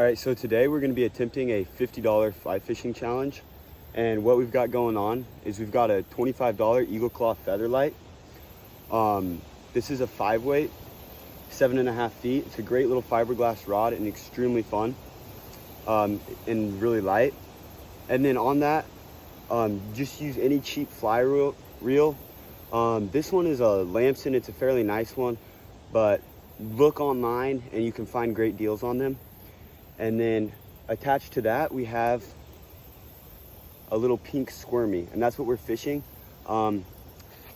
right, so today we're going to be attempting a $50 fly fishing challenge. And what we've got going on is we've got a $25 Eagle Claw feather light. This is a 5-weight, 7.5 feet. It's a great little fiberglass rod and extremely fun and really light. And then on that, just use any cheap fly reel. This one is a Lamson. It's a fairly nice one, but look online and you can find great deals on them. And then attached to that, we have a little pink squirmy, and that's what we're fishing.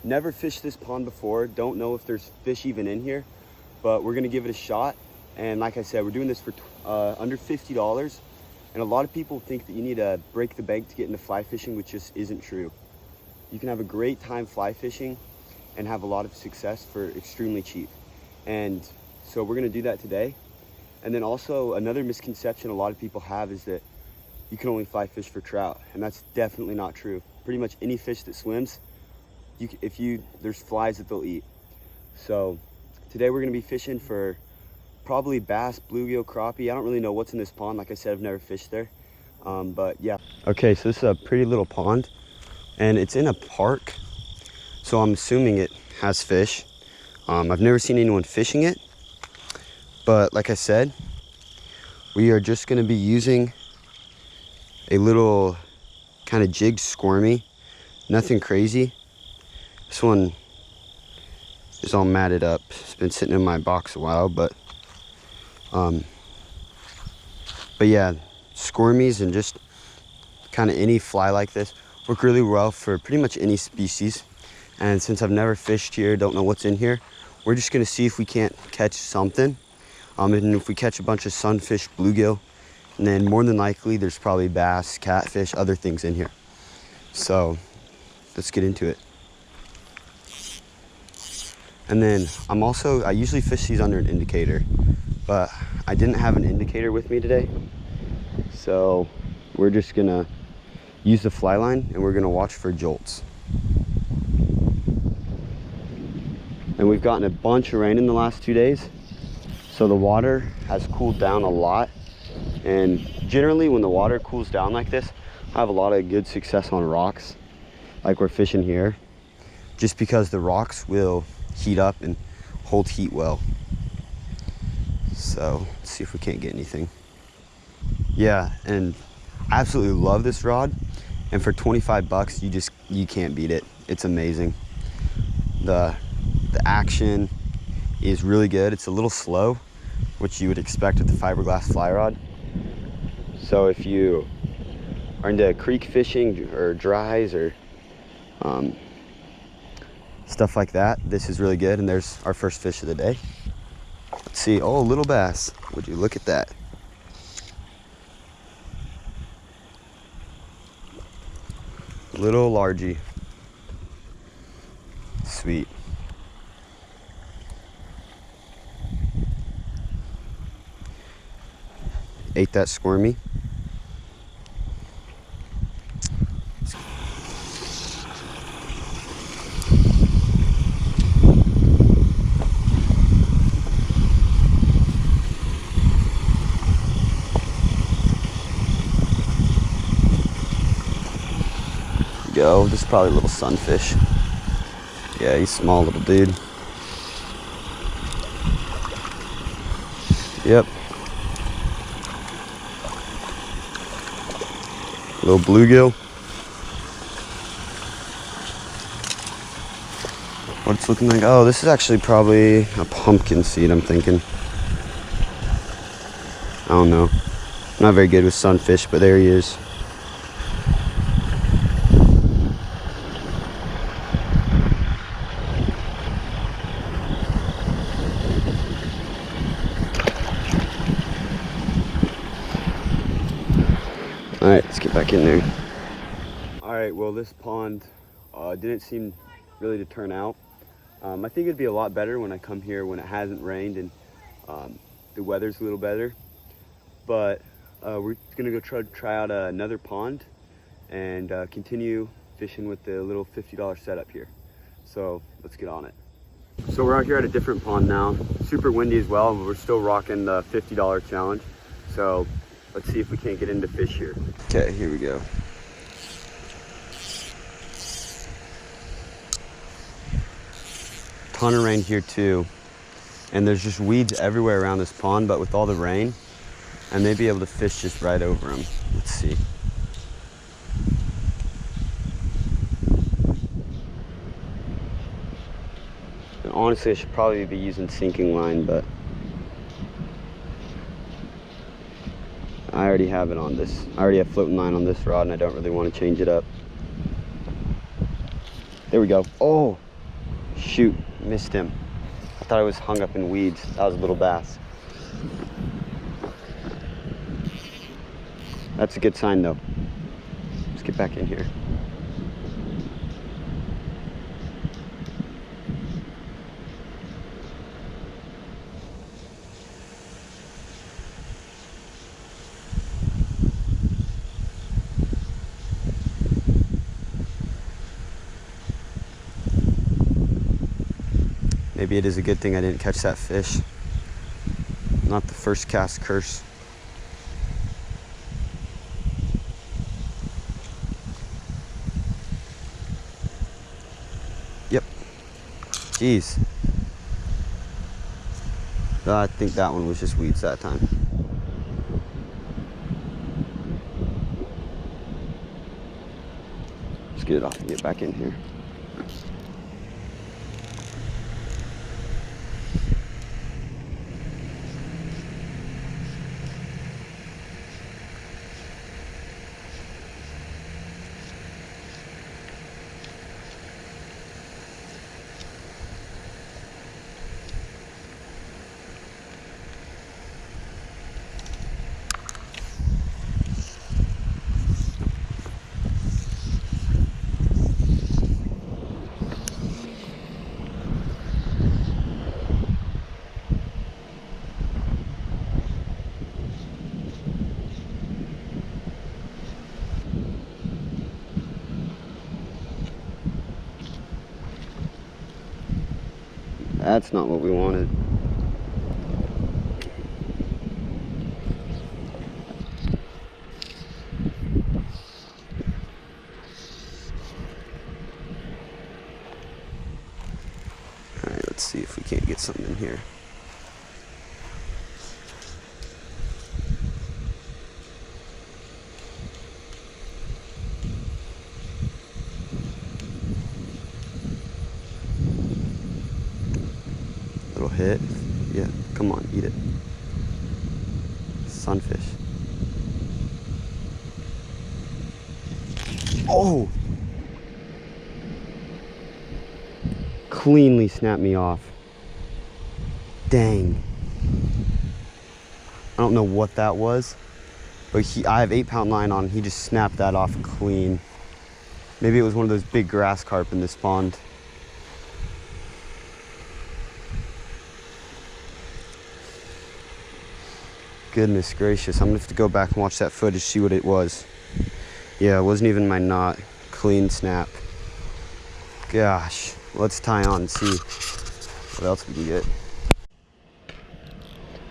Never fished this pond before, don't know if there's fish even in here, but we're gonna give it a shot. And like I said, we're doing this for under $50. And a lot of people think that you need to break the bank to get into fly fishing, which just isn't true. You can have a great time fly fishing and have a lot of success for extremely cheap. And so we're gonna do that today. And then also another misconception a lot of people have is that you can only fly fish for trout, and that's definitely not true. Pretty much any fish that swims, there's flies that they'll eat. So today we're gonna be fishing for probably bass, bluegill, crappie. I don't really know what's in this pond. Like I said, I've never fished there, but yeah. Okay, so this is a pretty little pond, and it's in a park, so I'm assuming it has fish. I've never seen anyone fishing it, but like I said, we are just gonna be using a little kind of jig squirmy, nothing crazy. This one is all matted up. It's been sitting in my box a while, but yeah, squirmies and just kind of any fly like this work really well for pretty much any species. And since I've never fished here, don't know what's in here, we're just gonna see if we can't catch something. And if we catch a bunch of sunfish, bluegill, and then more than likely there's probably bass, catfish, other things in here. So let's get into it. And then I usually fish these under an indicator, but I didn't have an indicator with me today. So we're just gonna use the fly line and we're gonna watch for jolts. And we've gotten a bunch of rain in the last 2 days, so the water has cooled down a lot. And generally when the water cools down like this, I have a lot of good success on rocks, like we're fishing here, just because the rocks will heat up and hold heat well. So let's see if we can't get anything. Yeah, and I absolutely love this rod, and for 25 bucks you can't beat it. It's amazing. The action is really good. It's a little slow, which you would expect with the fiberglass fly rod. So if you are into creek fishing or dries or stuff like that, this is really good. And there's our first fish of the day. Let's see. Oh, little bass. Would you look at that? Little largy. Sweet. Ate that squirmy. Go. This is probably a little sunfish. Yeah, he's a small little dude. Yep. Little bluegill. What it's looking like? Oh, this is actually probably a pumpkin seed, I'm thinking. I don't know. I'm not very good with sunfish, but there he is. All right, let's get back in there. All right, well, this pond didn't seem really to turn out. I think it'd be a lot better when I come here when it hasn't rained and the weather's a little better. But we're gonna go try out another pond and continue fishing with the little $50 setup here. So let's get on it. So we're out here at a different pond now. Super windy as well, but we're still rocking the $50 challenge. So let's see if we can't get into fish here. Okay, here we go. Ton of rain here too. And there's just weeds everywhere around this pond, but with all the rain, I may be able to fish just right over them. Let's see. And honestly, I should probably be using sinking line, but I already have it on this. I already have floating line on this rod, and I don't really want to change it up. There we go. Oh, shoot, missed him. I thought I was hung up in weeds. That was a little bass. That's a good sign though. Let's get back in here. Maybe it is a good thing I didn't catch that fish. Not the first cast curse. Yep. Jeez. I think that one was just weeds that time. Let's get it off and get back in here. That's not what we wanted. All right, let's see if we can't get something in here. Hit. Yeah, come on, eat it. Sunfish. Oh! Cleanly snapped me off. Dang. I don't know what that was, but I have 8-pound line on. He just snapped that off clean. Maybe it was one of those big grass carp in this pond. Goodness gracious, I'm gonna have to go back and watch that footage, see what it was. Yeah, it wasn't even my knot. Clean snap. Gosh, let's tie on and see what else we can get.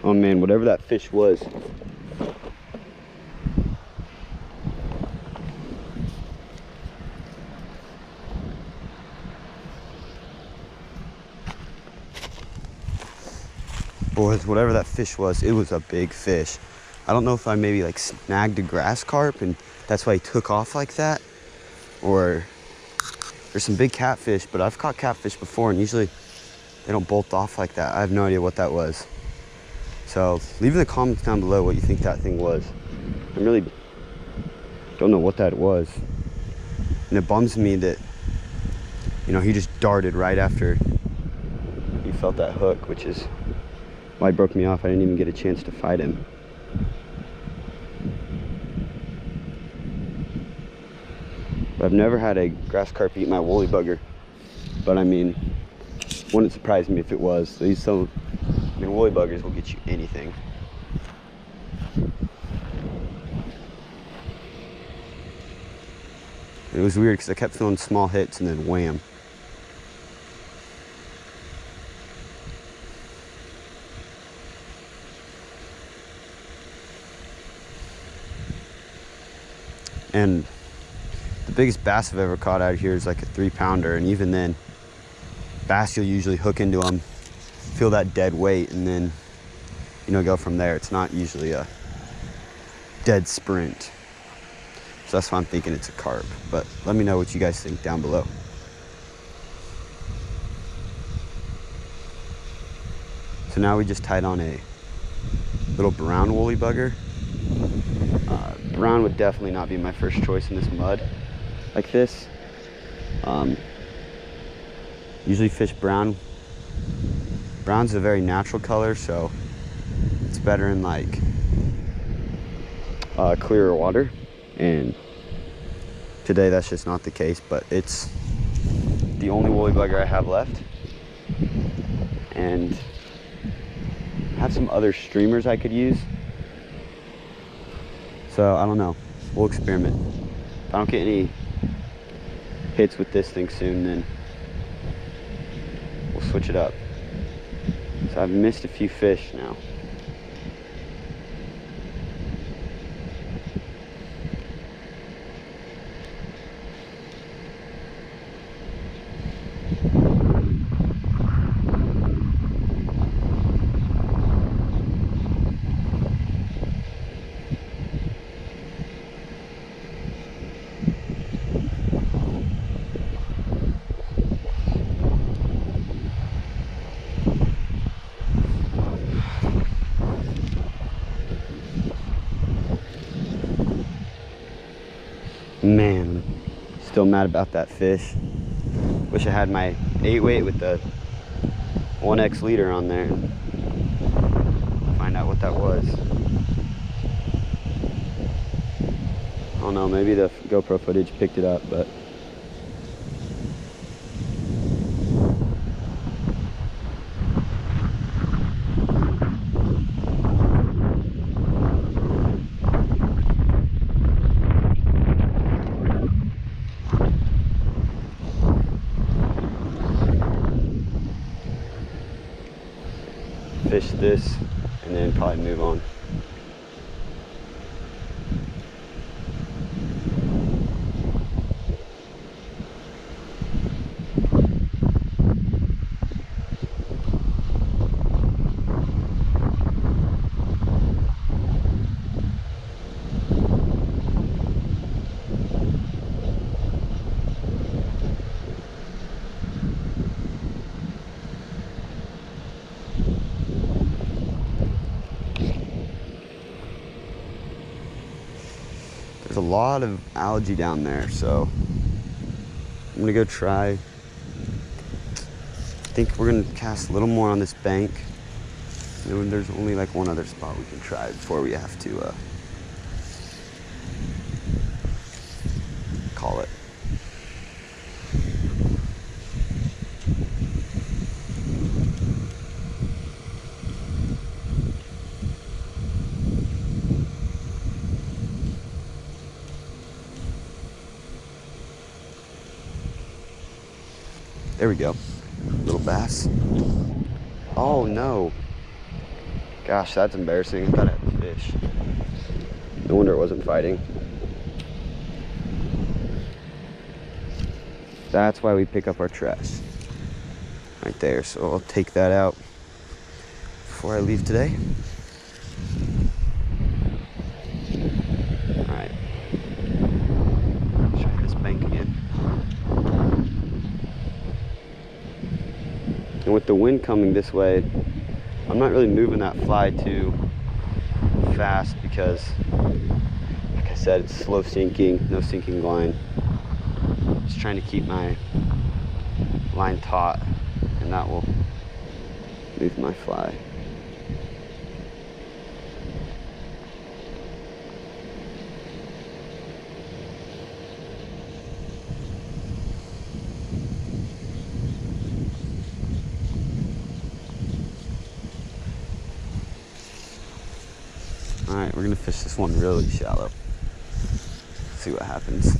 Oh man, whatever that fish was. Boys, whatever that fish was, it was a big fish. I don't know if I maybe like snagged a grass carp and that's why he took off like that, or there's some big catfish, but I've caught catfish before and usually they don't bolt off like that. I have no idea what that was. So leave in the comments down below what you think that thing was. I really don't know what that was. And it bums me that, you know, he just darted right after he felt that hook, which is why he broke me off. I didn't even get a chance to fight him. But I've never had a grass carp eat my woolly bugger. But I mean, wouldn't surprise me if it was. Woolly buggers will get you anything. It was weird because I kept feeling small hits and then wham. And the biggest bass I've ever caught out here is like a 3-pounder, and even then, bass, you'll usually hook into them, feel that dead weight, and then, you know, go from there. It's not usually a dead sprint. So that's why I'm thinking it's a carp. But let me know what you guys think down below. So now we just tied on a little brown woolly bugger. Brown would definitely not be my first choice in this mud like this. Usually fish brown. Brown's a very natural color, so it's better in like clearer water. And today that's just not the case, but it's the only woolly bugger I have left. And I have some other streamers I could use. So I don't know, we'll experiment. If I don't get any hits with this thing soon, then we'll switch it up. So I've missed a few fish now. Man, still mad about that fish. Wish I had my 8-weight with the 1X leader on there. Find out what that was. I don't know, maybe the GoPro footage picked it up, but fish this and then probably move on. There's a lot of algae down there, so I'm gonna go try. I think we're gonna cast a little more on this bank. And there's only like one other spot we can try before we have to call it. There we go. Little bass. Oh no. Gosh, that's embarrassing. I thought I had a fish. No wonder it wasn't fighting. That's why we pick up our trash. Right there. So I'll take that out before I leave today. Alright. Try this bank again. And with the wind coming this way, I'm not really moving that fly too fast because, like I said, it's slow sinking, no sinking line. Just trying to keep my line taut, and that will move my fly. Alright, we're gonna fish this one really shallow. See what happens.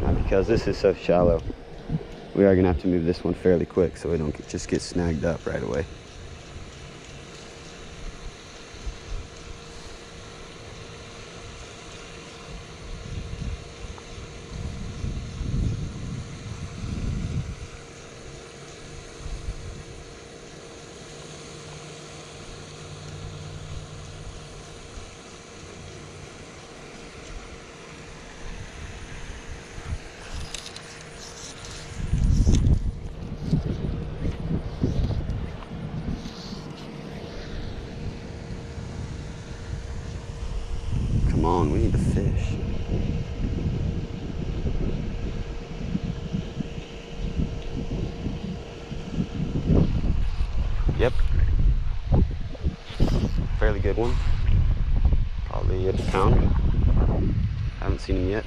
Now, because this is so shallow, we are gonna have to move this one fairly quick so we don't just get snagged up right away. Come on, we need to fish. Yep. Fairly good one. Probably a pound. Haven't seen him yet.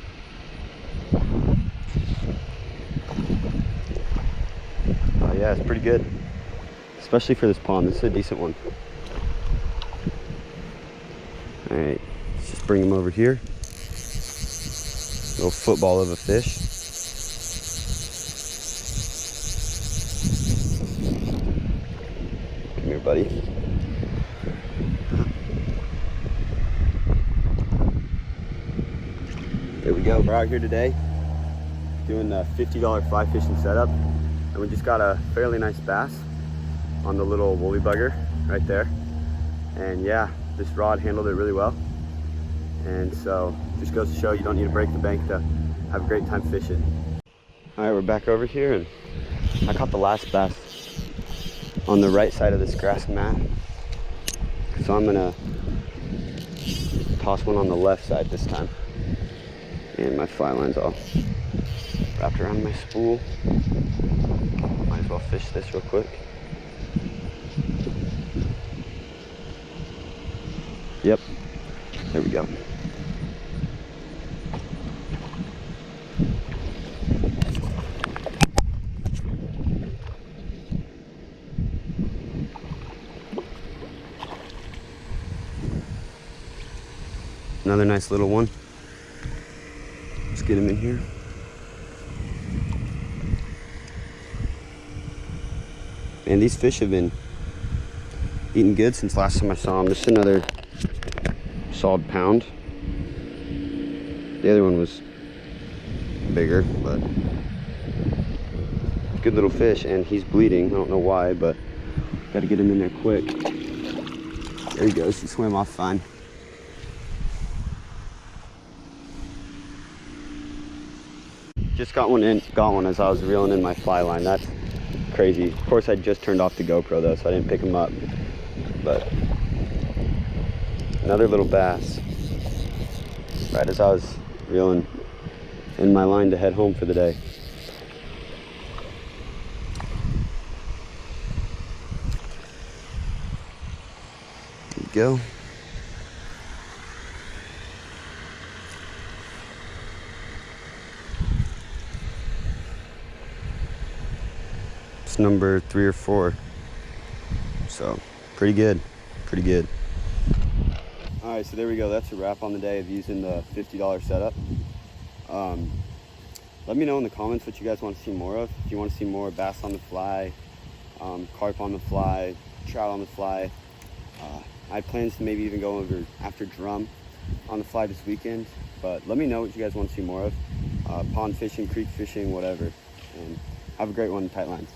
Yeah, it's pretty good. Especially for this pond. This is a decent one. Alright, let's just bring him over here. Little football of a fish. Come here, buddy. There we go. We're out here today doing a $50 fly fishing setup. And we just got a fairly nice bass on the little woolly bugger right there. And yeah, this rod handled it really well. And so just goes to show you don't need to break the bank to have a great time fishing. All right, we're back over here and I caught the last bass on the right side of this grass mat. So I'm gonna toss one on the left side this time. And my fly line's all wrapped around my spool. Might as well fish this real quick. Yep, there we go. Another nice little one. Let's get him in here. And these fish have been eating good since last time I saw them. Just another solid pound. The other one was bigger, but good little fish, and he's bleeding. I don't know why, but got to get him in there quick. There he goes. He swam off fine. Just got one as I was reeling in my fly line. That's crazy. Of course, I just turned off the GoPro though, so I didn't pick him up. But another little bass right as I was reeling in my line to head home for the day. There we go. It's number 3 or 4. So pretty good. All right, so there we go. That's a wrap on the day of using the $50 setup. Let me know in the comments what you guys want to see more of. If you want to see more bass on the fly, carp on the fly, trout on the fly. I had plans to maybe even go over after drum on the fly this weekend, but let me know what you guys want to see more of. Pond fishing, creek fishing, whatever. And have a great one, tight lines.